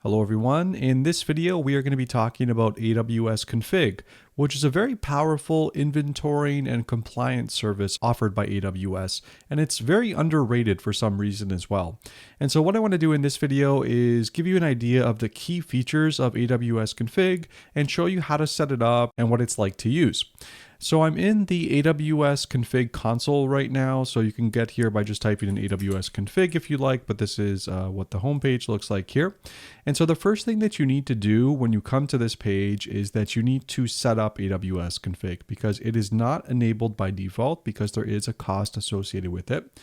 Hello everyone. In this video, we are going to be talking about AWS Config, which is a very powerful inventorying and compliance service offered by AWS, and it's very underrated for some reason as well. And so what I want to do in this video is give you an idea of the key features of AWS Config and show you how to set it up and what it's like to use. So I'm in the AWS Config console right now, so you can get here by just typing in AWS Config if you like, but this is what the homepage looks like here. And so the first thing that you need to do when you come to this page is that you need to set up AWS Config because it is not enabled by default because there is a cost associated with it.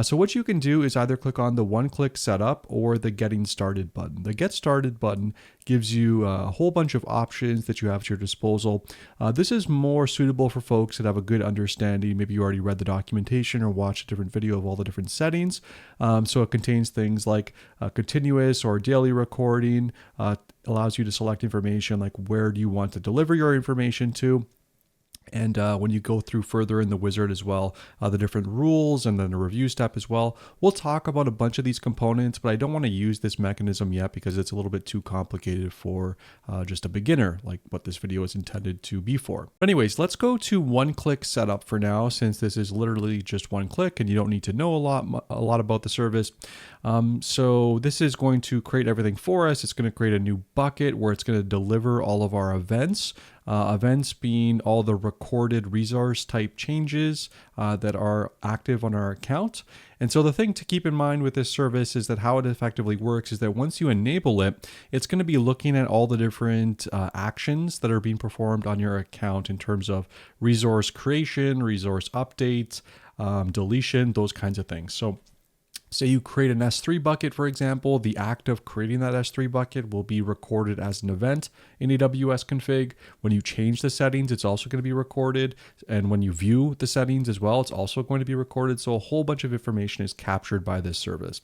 So what you can do is either click on the one-click setup or the Getting Started button. The Get Started button gives you a whole bunch of options that you have at your disposal. This is more suitable for folks that have a good understanding. Maybe you already read the documentation or watched a different video of all the different settings. So it contains things like continuous or daily recording, allows you to select information like where do you want to deliver your information to. And when you go through further in the wizard as well, the different rules and then the review step as well. We'll talk about a bunch of these components, but I don't want to use this mechanism yet because it's a little bit too complicated for just a beginner, like what this video is intended to be for. But anyways, let's go to one-click setup for now, since this is literally just one click and you don't need to know a lot about the service. So this is going to create everything for us. It's going to create a new bucket where it's going to deliver all of our events. Events being all the recorded resource type changes that are active on our account. And so the thing to keep in mind with this service is that how it effectively works is that once you enable it, it's going to be looking at all the different actions that are being performed on your account in terms of resource creation, resource updates, deletion, those kinds of things. So say you create an S3 bucket, for example, the act of creating that S3 bucket will be recorded as an event in AWS Config. When you change the settings, it's also going to be recorded. And when you view the settings as well, it's also going to be recorded. So a whole bunch of information is captured by this service.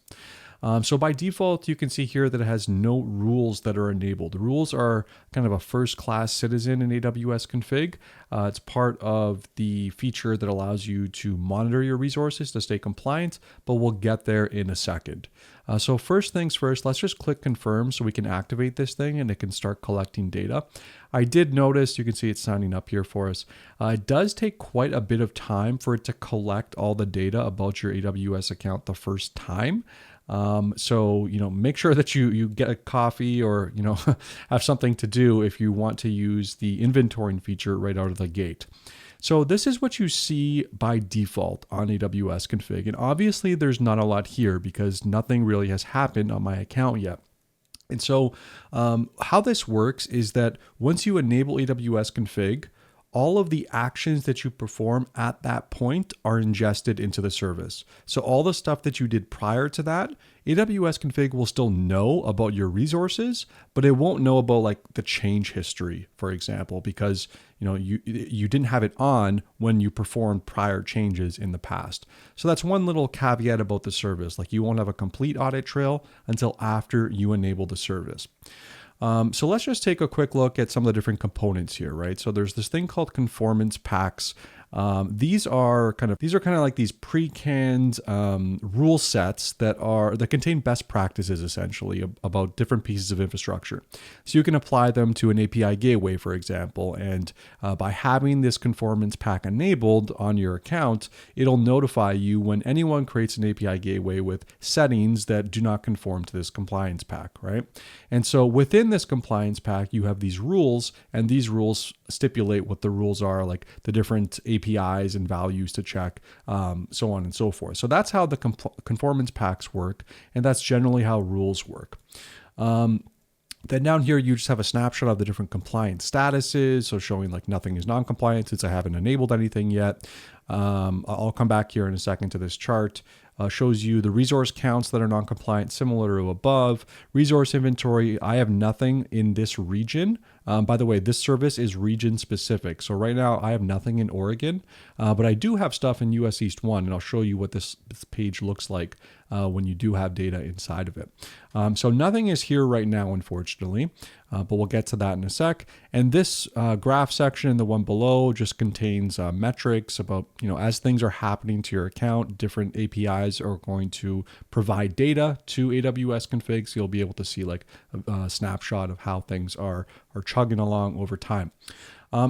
So by default, you can see here that it has no rules that are enabled. The rules are kind of a first-class citizen in AWS Config. It's part of the feature that allows you to monitor your resources to stay compliant, but we'll get there in a second. So first things first, let's just click confirm so we can activate this thing and it can start collecting data. I did notice, you can see it's signing up here for us. It does take quite a bit of time for it to collect all the data about your AWS account the first time. So, make sure that you get a coffee or, have something to do if you want to use the inventorying feature right out of the gate. So this is what you see by default on AWS Config. And obviously there's not a lot here because nothing really has happened on my account yet. And so how this works is that once you enable AWS Config, all of the actions that you perform at that point are ingested into the service. So all the stuff that you did prior to that, AWS Config will still know about your resources, but it won't know about like the change history, for example, because you didn't have it on when you performed prior changes in the past. So that's one little caveat about the service. Like you won't have a complete audit trail until after you enable the service. So let's just take a quick look at some of the different components here, right? So there's this thing called Conformance Packs. These are kind of like these pre-canned rule sets that contain best practices essentially about different pieces of infrastructure. So you can apply them to an API gateway, for example, and by having this conformance pack enabled on your account, it'll notify you when anyone creates an API gateway with settings that do not conform to this compliance pack, right? And so within this compliance pack, you have these rules, and these rules stipulate what the rules are, like the different APIs and values to check, so on and so forth. So that's how the conformance packs work, and that's generally how rules work. Then down here, you just have a snapshot of the different compliance statuses, so showing like nothing is non-compliant since I haven't enabled anything yet. I'll come back here in a second to this chart. Shows you the resource counts that are non-compliant, similar to above. Resource inventory, I have nothing in this region. By the way, this service is region specific. So right now I have nothing in Oregon, but I do have stuff in US East 1, and I'll show you what this page looks like when you do have data inside of it. So nothing is here right now, unfortunately. but we'll get to that in a sec. And this graph section, the one below, just contains metrics about, as things are happening to your account, different APIs are going to provide data to AWS Config. So you'll be able to see like a snapshot of how things are chugging along over time.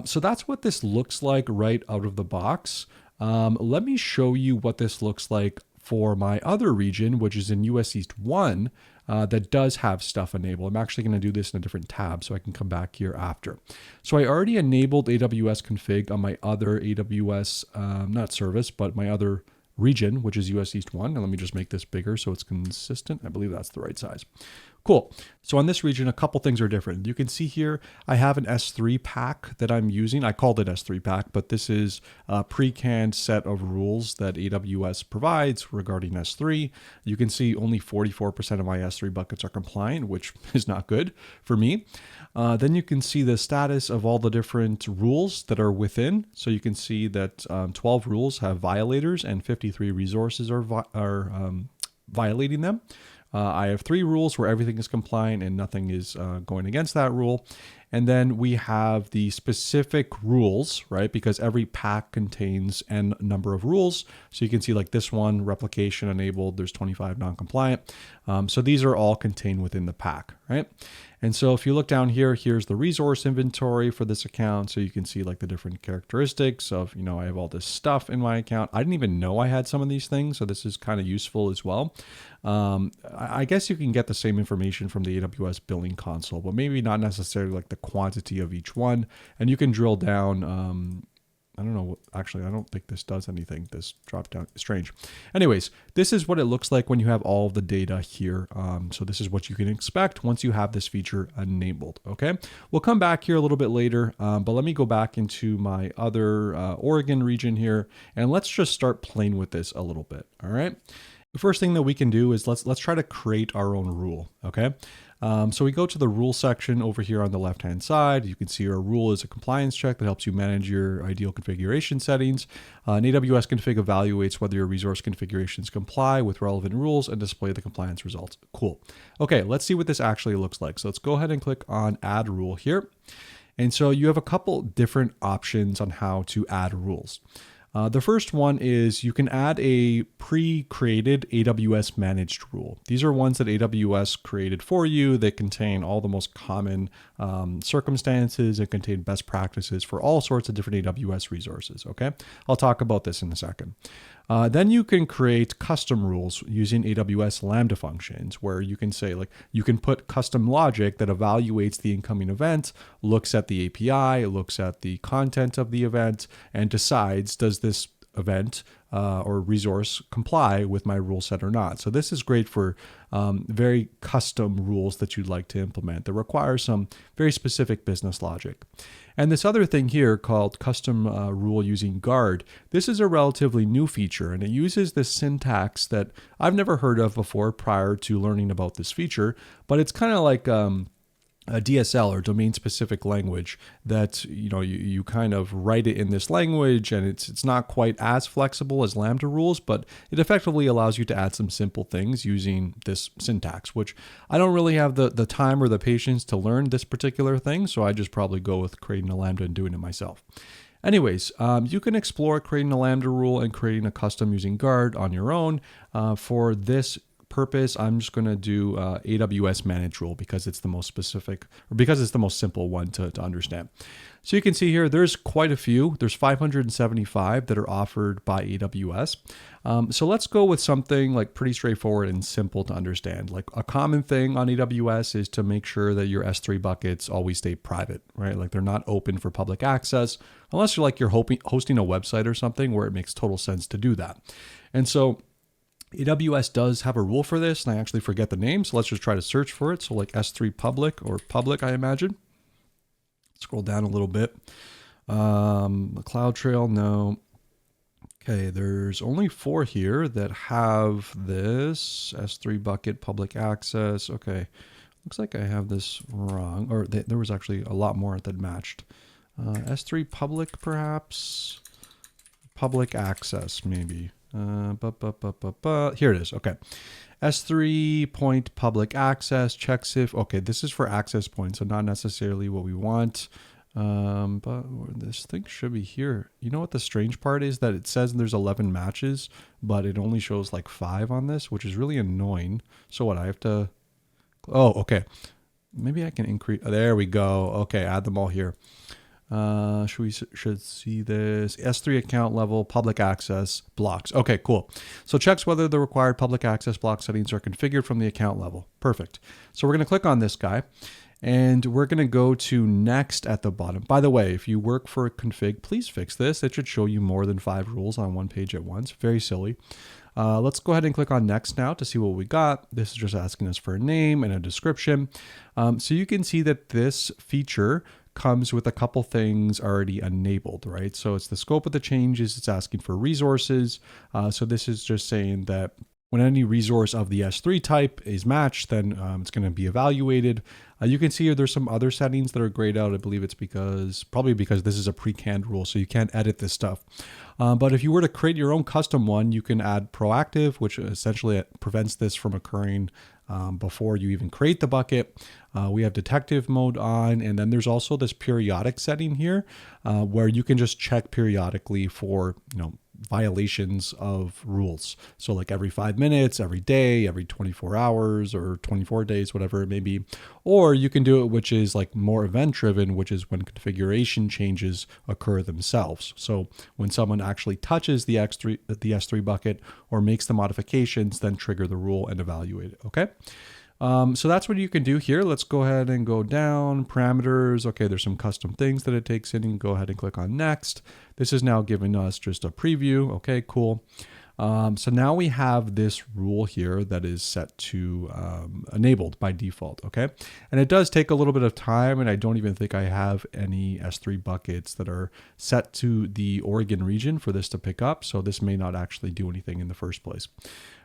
So that's what this looks like right out of the box. Let me show you what this looks like for my other region, which is in US East 1, that does have stuff enabled. I'm actually going to do this in a different tab so I can come back here after. So I already enabled AWS Config on my other AWS, not service, but my other region, which is US East 1. And let me just make this bigger so it's consistent. I believe that's the right size. Cool. So on this region, a couple things are different. You can see here, I have an S3 pack that I'm using. I called it S3 pack, but this is a pre-canned set of rules that AWS provides regarding S3. You can see only 44% of my S3 buckets are compliant, which is not good for me. Then you can see the status of all the different rules that are within. So you can see that 12 rules have violators and 53 resources are violating them. I have 3 rules where everything is compliant and nothing is going against that rule. And then we have the specific rules, right? Because every pack contains n number of rules. So you can see like this one, replication enabled, there's 25 non-compliant. So these are all contained within the pack, right? And so if you look down here, here's the resource inventory for this account. So you can see like the different characteristics of, I have all this stuff in my account. I didn't even know I had some of these things. So this is kind of useful as well. I guess you can get the same information from the AWS billing console, but maybe not necessarily like the quantity of each one. And you can drill down, I don't know. Actually, I don't think this does anything. This drop down is strange. Anyways, this is what it looks like when you have all of the data here. So this is what you can expect once you have this feature enabled. Okay, we'll come back here a little bit later, but let me go back into my other Oregon region here, and let's just start playing with this a little bit. All right. The first thing that we can do is let's try to create our own rule. Okay. So we go to the rule section over here on the left-hand side. You can see our rule is a compliance check that helps you manage your ideal configuration settings. An AWS config evaluates whether your resource configurations comply with relevant rules and display the compliance results. Cool. Okay, let's see what this actually looks like. So let's go ahead and click on Add Rule here. And so you have a couple different options on how to add rules. The first one is you can add a pre-created AWS managed rule. These are ones that AWS created for you. They contain all the most common circumstances. They contain best practices for all sorts of different AWS resources. Okay, I'll talk about this in a second. Then you can create custom rules using AWS Lambda functions, where you can say, like, you can put custom logic that evaluates the incoming event, looks at the API, looks at the content of the event, and decides, does this event or resource comply with my rule set or not. So this is great for very custom rules that you'd like to implement that require some very specific business logic. And this other thing here called custom rule using guard, this is a relatively new feature, and it uses this syntax that I've never heard of before prior to learning about this feature, but it's kind of like a DSL or domain specific language that you kind of write it in this language, and it's not quite as flexible as Lambda rules, but it effectively allows you to add some simple things using this syntax, which I don't really have the time or the patience to learn this particular thing, so I just probably go with creating a Lambda and doing it myself. Anyways, you can explore creating a Lambda rule and creating a custom using guard on your own. For this purpose, I'm just going to do AWS manage rule because it's the most specific, or because it's the most simple one to understand. So you can see here, there's quite a few. There's 575 that are offered by AWS. So let's go with something like pretty straightforward and simple to understand. Like a common thing on AWS is to make sure that your S3 buckets always stay private, right? Like they're not open for public access, unless you're hosting a website or something where it makes total sense to do that. And so AWS does have a rule for this, and I actually forget the name, so let's just try to search for it. So like S3 public or public, I imagine. Scroll down a little bit. CloudTrail, no. Okay, there's only 4 here that have this S3 bucket public access. Okay, looks like I have this wrong, or there was actually a lot more that matched. S3 public, perhaps. Public access, maybe. Here it is. Okay. S3 point public access, checks if, okay, this is for access points, so not necessarily what we want. But this thing should be here. You know what the strange part is? That it says there's 11 matches, but it only shows like 5 on this, which is really annoying. So what, I have to, oh, okay. Maybe I can increase, there we go. Okay, add them all here. Should see this S3 account level public access blocks. Okay, cool. So checks whether the required public access block settings are configured from the account level. Perfect. So we're going to click on this guy and we're going to go to next at the bottom. By the way, if you work for a config, please fix this. It should show you more than 5 rules on one page at once. Very silly. Let's go ahead and click on next now to see what we got. This is just asking us for a name and a description. So you can see that this feature comes with a couple things already enabled, right? So it's the scope of the changes. It's asking for resources. So this is just saying that when any resource of the S3 type is matched, then it's going to be evaluated. You can see here there's some other settings that are grayed out. I believe it's probably because this is a pre-canned rule, so you can't edit this stuff. But if you were to create your own custom one, you can add proactive, which essentially prevents this from occurring before you even create the bucket. We have detective mode on, and then there's also this periodic setting here where you can just check periodically for, violations of rules. So like every 5 minutes, every day, every 24 hours or 24 days, whatever it may be. Or you can do it, which is like more event driven, which is when configuration changes occur themselves. So when someone actually touches the S3 bucket or makes the modifications, then trigger the rule and evaluate it. Okay. So that's what you can do here. Let's go ahead and go down parameters. Okay, there's some custom things that it takes in. You can go ahead and click on next. This is now giving us just a preview. Okay, cool. So now we have this rule here that is set to enabled by default. Okay, and it does take a little bit of time, and I don't even think I have any S3 buckets that are set to the Oregon region for this to pick up. So this may not actually do anything in the first place.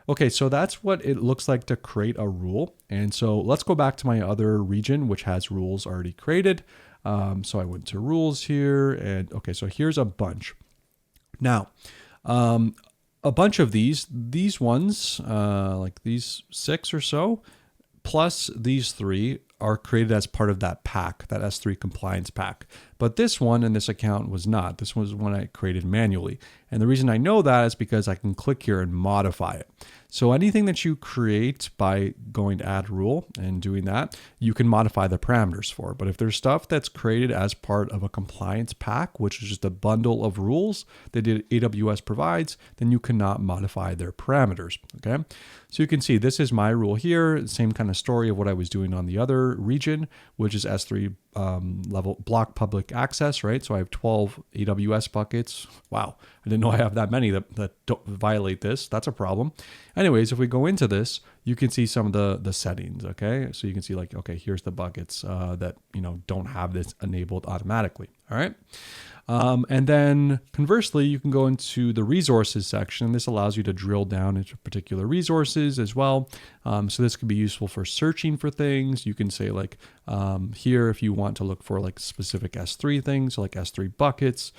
Okay, so that's what it looks like to create a rule. And so let's go back to my other region, which has rules already created. So I went to rules here, and okay, so here's a bunch. Now, a bunch of these ones, like these 6 or so, plus these 3 are created as part of that pack, that S3 compliance pack. But this one in this account was not. This was one I created manually. And the reason I know that is because I can click here and modify it. So anything that you create by going to add rule and doing that, you can modify the parameters for. But if there's stuff that's created as part of a compliance pack, which is just a bundle of rules that AWS provides, then you cannot modify their parameters. Okay. So you can see this is my rule here. Same kind of story of what I was doing on the other region, which is S3 level block public access, right? So I have 12 AWS buckets. Wow. I didn't know I have that many that don't violate this. That's a problem. Anyways, if we go into this, you can see some of the settings. Okay. So you can see like, okay, here's the buckets that, don't have this enabled automatically. All right. And then conversely, you can go into the resources section. This allows you to drill down into particular resources as well. So this could be useful for searching for things. You can say like here, if you want to look for like specific S3 things, so like S3 buckets,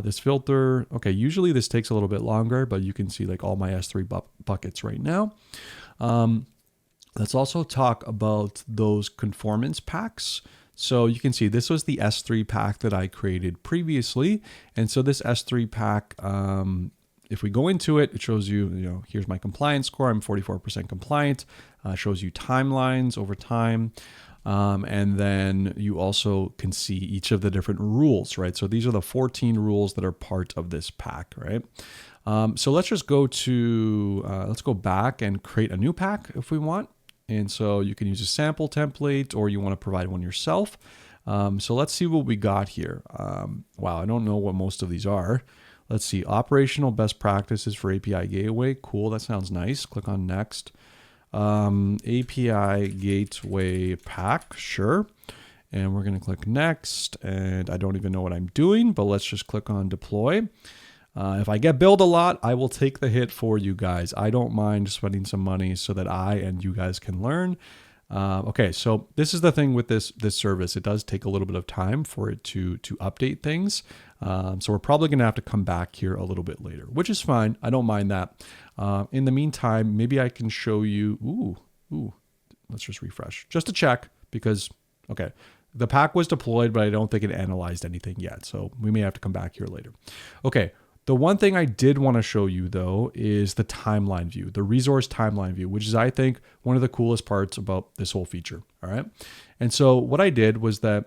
this filter. Okay, usually this takes a little bit longer, but you can see like all my S3 buckets right now. Let's also talk about those conformance packs. So you can see this was the S3 pack that I created previously. And so this S3 pack, if we go into it, it shows you, here's my compliance score. I'm 44% compliant. Shows you timelines over time. And then you also can see each of the different rules, right? So these are the 14 rules that are part of this pack, right? So let's just go to, let's go back and create a new pack if we want. And so you can use a sample template or you want to provide one yourself. So let's see what we got here. Wow, I don't know what most of these are. Let's see, operational best practices for API Gateway. Cool, that sounds nice. Click on next. API Gateway pack, sure. And we're going to click next. And I don't even know what I'm doing, but let's just click on deploy. If I get billed a lot, I will take the hit for you guys. I don't mind spending some money so that I and you guys can learn. Okay, so this is the thing with this service. It does take a little bit of time for it to update things. So we're probably going to have to come back here a little bit later, which is fine. I don't mind that. In the meantime, maybe I can show you. Let's just refresh just to check because, okay, the pack was deployed, but I don't think it analyzed anything yet. So we may have to come back here later. Okay. The one thing I did want to show you, though, is the timeline view, the resource timeline view, which is, I think, one of the coolest parts about this whole feature. All right. And so what I did was that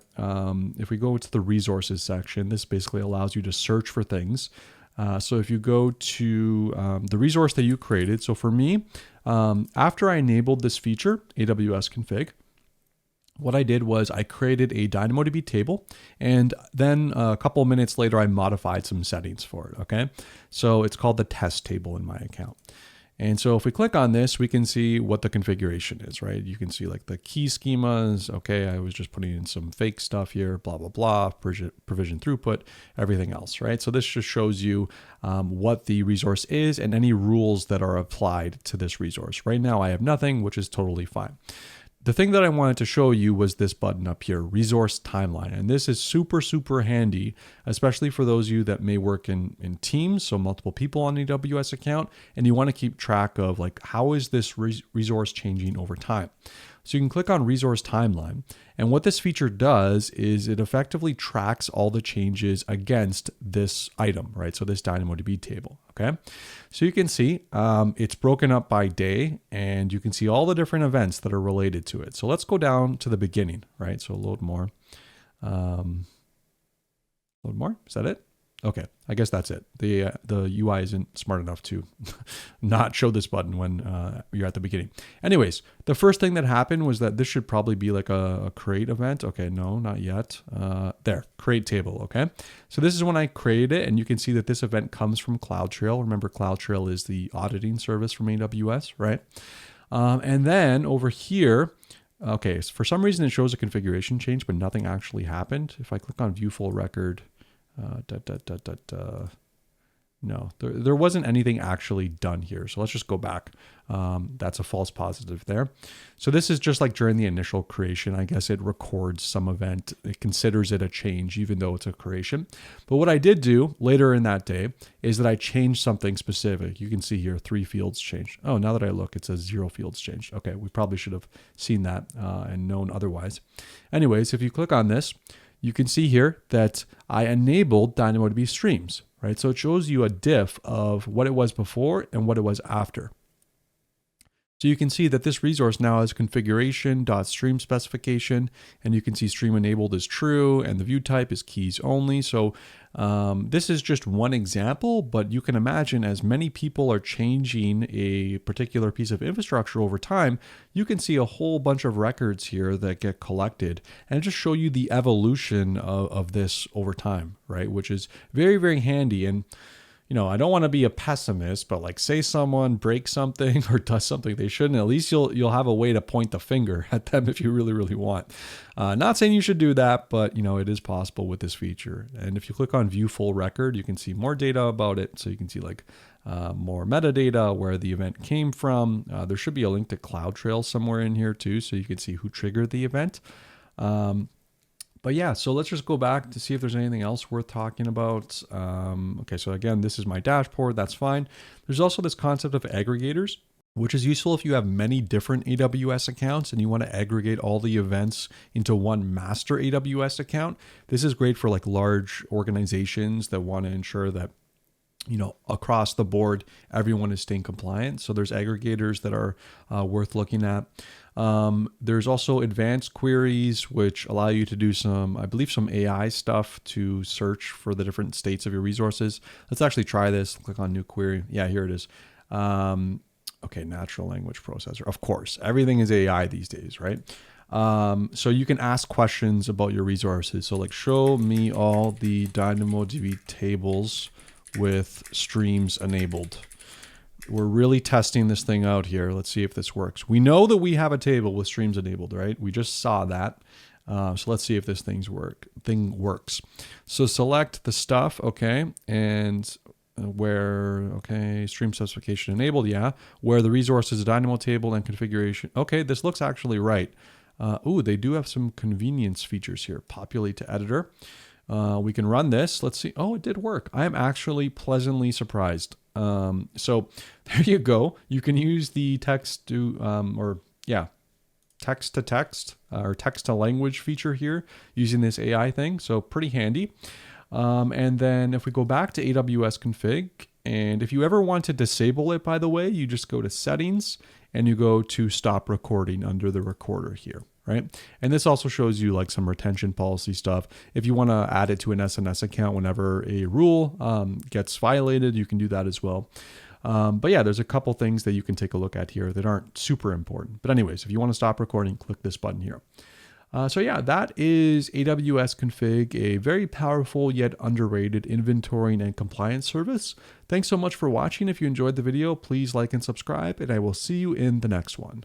if we go to the resources section, this basically allows you to search for things. So if you go to the resource that you created, so for me, after I enabled this feature, AWS Config, what I did was I created a DynamoDB table, and then a couple of minutes later, I modified some settings for it, okay? So it's called the test table in my account. And so if we click on this, we can see what the configuration is, right? You can see like the key schemas. Okay, I was just putting in some fake stuff here, blah, blah, blah, provision throughput, everything else, right? So this just shows you what the resource is and any rules that are applied to this resource. Right now, I have nothing, which is totally fine. The thing that I wanted to show you was this button up here, Resource Timeline. And this is super, super handy, especially for those of you that may work in teams, so multiple people on an AWS account, and you want to keep track of like, how is this resource changing over time? So you can click on Resource Timeline. And what this feature does is it effectively tracks all the changes against this item, right? So this DynamoDB table, okay? So you can see it's broken up by day, and you can see all the different events that are related to it. So let's go down to the beginning, right? So load more. Load more, is that it? Okay, I guess that's it. The UI isn't smart enough to not show this button when you're at the beginning. Anyways, the first thing that happened was that this should probably be like a create event. Okay, no, not yet. There, create table, okay? So this is when I created it, and you can see that this event comes from CloudTrail. Remember, CloudTrail is the auditing service from AWS, right? And then over here, okay, so for some reason it shows a configuration change, but nothing actually happened. If I click on view full record, no, there wasn't anything actually done here. So let's just go back. That's a false positive there. So this is just like during the initial creation, I guess it records some event. It considers it a change, even though it's a creation. But what I did do later in that day is that I changed something specific. You can see here, 3 fields changed. Oh, now that I look, it says 0 fields changed. Okay, we probably should have seen that and known otherwise. Anyways, if you click on this, you can see here that I enabled DynamoDB streams, right? So it shows you a diff of what it was before and what it was after. So you can see that this resource now has configuration.stream specification, and you can see stream enabled is true, and the view type is keys only. So this is just one example, but you can imagine as many people are changing a particular piece of infrastructure over time, you can see a whole bunch of records here that get collected and just show you the evolution of this over time, right? Which is very, very handy. And you know, I don't want to be a pessimist, but like say someone breaks something or does something they shouldn't, at least you'll have a way to point the finger at them if you really, really want. Not saying you should do that, but you know, it is possible with this feature. And if you click on view full record, you can see more data about it. So you can see like more metadata, where the event came from. There should be a link to CloudTrail somewhere in here too, so you can see who triggered the event. But yeah, so let's just go back to see if there's anything else worth talking about. Okay, so again, this is my dashboard. That's fine. There's also this concept of aggregators, which is useful if you have many different AWS accounts and you want to aggregate all the events into one master AWS account. This is great for like large organizations that want to ensure that, you know, across the board, everyone is staying compliant. So there's aggregators that are worth looking at. There's also advanced queries, which allow you to do some, I believe, some AI stuff to search for the different states of your resources. Let's actually try this. Click on new query. Yeah, here it is. Okay, natural language processor. Of course, everything is AI these days, right? So you can ask questions about your resources. So like, show me all the DynamoDB tables with streams enabled. We're really testing this thing out here. Let's see if this works. We know that we have a table with streams enabled, right? We just saw that. So let's see if this thing works. So select the stuff, okay, and okay, stream specification enabled, yeah, where the resource is a dynamo table and configuration. Okay, this looks actually right. They do have some convenience features here. Populate to editor. We can run this. Let's see. Oh, it did work. I am actually pleasantly surprised. So there you go. You can use the text to, text to text or text to language feature here using this AI thing. So pretty handy. And then if we go back to AWS Config, and if you ever want to disable it, by the way, you just go to settings and you go to stop recording under the recorder here, right? And this also shows you like some retention policy stuff. If you want to add it to an SNS account whenever a rule gets violated, you can do that as well. But yeah, there's a couple things that you can take a look at here that aren't super important. But anyways, if you want to stop recording, click this button here. So yeah, that is AWS Config, a very powerful yet underrated inventorying and compliance service. Thanks so much for watching. If you enjoyed the video, please like and subscribe, and I will see you in the next one.